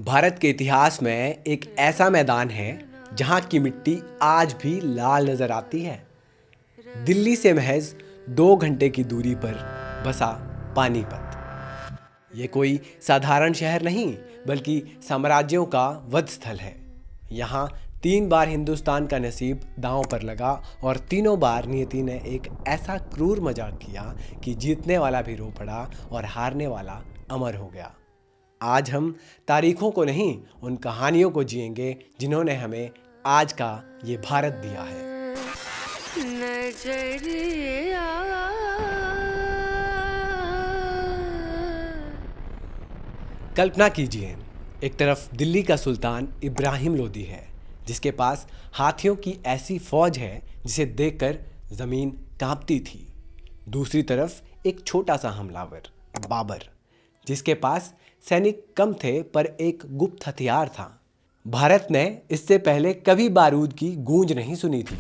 भारत के इतिहास में एक ऐसा मैदान है जहां की मिट्टी आज भी लाल नजर आती है। दिल्ली से महज 2 घंटे की दूरी पर बसा पानीपत। ये कोई साधारण शहर नहीं बल्कि साम्राज्यों का वध स्थल है। यहाँ 3 बार हिंदुस्तान का नसीब दांव पर लगा और तीनों बार नियति ने एक ऐसा क्रूर मजाक किया कि जीतने वाला भी रो पड़ा और हारने वाला अमर हो गया। आज हम तारीखों को नहीं, उन कहानियों को जिएंगे जिन्होंने हमें आज का ये भारत दिया है। कल्पना कीजिए, एक तरफ दिल्ली का सुल्तान इब्राहिम लोदी है जिसके पास हाथियों की ऐसी फौज है जिसे देखकर जमीन कांपती थी। दूसरी तरफ एक छोटा सा हमलावर बाबर, जिसके पास सैनिक कम थे पर एक गुप्त हथियार था। भारत ने इससे पहले कभी बारूद की गूंज नहीं सुनी थी।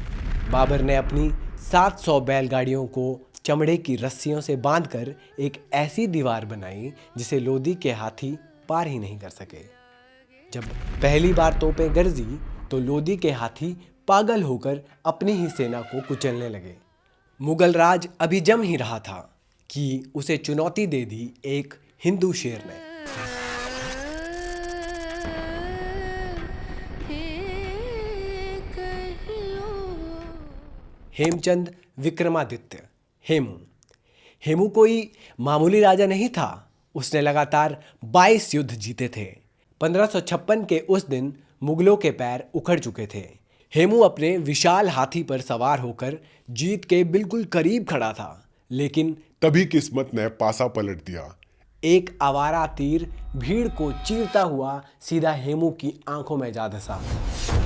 बाबर ने अपनी 700 बैलगाड़ियों को चमड़े की रस्सियों से बांधकर एक ऐसी दीवार बनाई जिसे लोदी के हाथी पार ही नहीं कर सके। जब पहली बार तोपें गरजी तो लोदी के हाथी पागल होकर अपनी ही सेना को कुचलने लगे। मुगल राज अभी जम ही रहा था कि उसे चुनौती दे दी एक हिंदू शेर ने। हेमचंद विक्रमादित्य हेमू। हेमू कोई मामूली राजा नहीं था। उसने लगातार 22 युद्ध जीते थे। 1556 के उस दिन मुगलों के पैर उखड़ चुके थे। हेमू अपने विशाल हाथी पर सवार होकर जीत के बिल्कुल करीब खड़ा था, लेकिन तभी किस्मत ने पासा पलट दिया। एक आवारा तीर भीड़ को चीरता हुआ सीधा हेमू की आंखों में जा धंसा।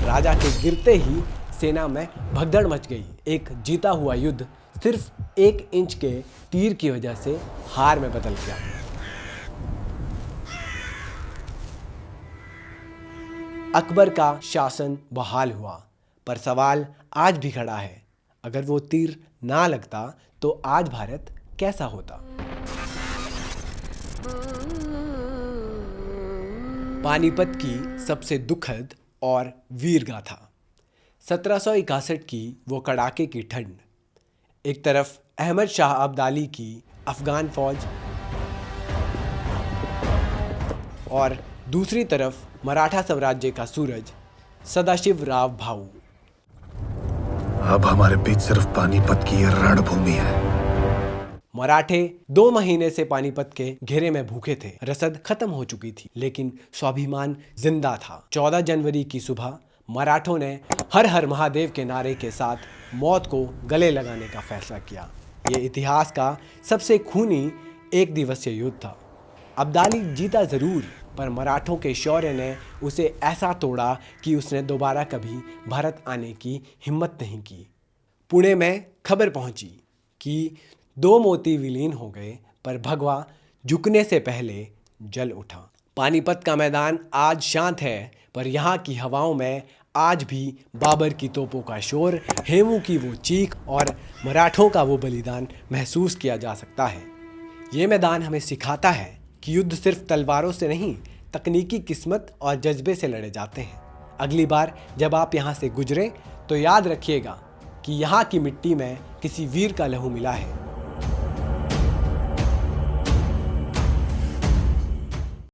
राजा के गिरते ही सेना में भगदड़ मच गई। एक जीता हुआ युद्ध सिर्फ 1 इंच के तीर की वजह से हार में बदल गया। अकबर का शासन बहाल हुआ, पर सवाल आज भी खड़ा है, अगर वो तीर ना लगता तो आज भारत कैसा होता। पानीपत की सबसे दुखद और वीर गाथा। 1761 की वो कड़ाके की ठंड। एक तरफ अहमद शाह अब्दाली की अफगान फौज और दूसरी तरफ मराठा साम्राज्य का सूरज सदाशिव राव भाऊ। अब हमारे बीच सिर्फ पानीपत की यह रणभूमि है। मराठे 2 महीने से पानीपत के घेरे में भूखे थे। रसद खत्म हो चुकी थी, लेकिन स्वाभिमान जिंदा था। 14 जनवरी की सुबह मराठों ने हर हर महादेव के नारे के साथ मौत को गले लगाने का फैसला किया। ये इतिहास का सबसे खूनी 1 दिवसीय युद्ध था। अब्दाली जीता जरूर, पर मराठों के शौर्य ने उसे ऐसा तोड़ा कि उसने दोबारा कभी भारत आने की हिम्मत नहीं की। पुणे में खबर पहुंची कि 2 मोती विलीन हो गए, पर भगवा झुकने से पहले जल उठा। पानीपत का मैदान आज शांत है, पर यहाँ की हवाओं में आज भी बाबर की तोपों का शोर, हेमू की वो चीख और मराठों का वो बलिदान महसूस किया जा सकता है। ये मैदान हमें सिखाता है कि युद्ध सिर्फ तलवारों से नहीं, तकनीकी किस्मत और जज्बे से लड़े जाते हैं। अगली बार जब आप यहाँ से गुजरें तो याद रखिएगा कि यहाँ की मिट्टी में किसी वीर का लहू मिला है।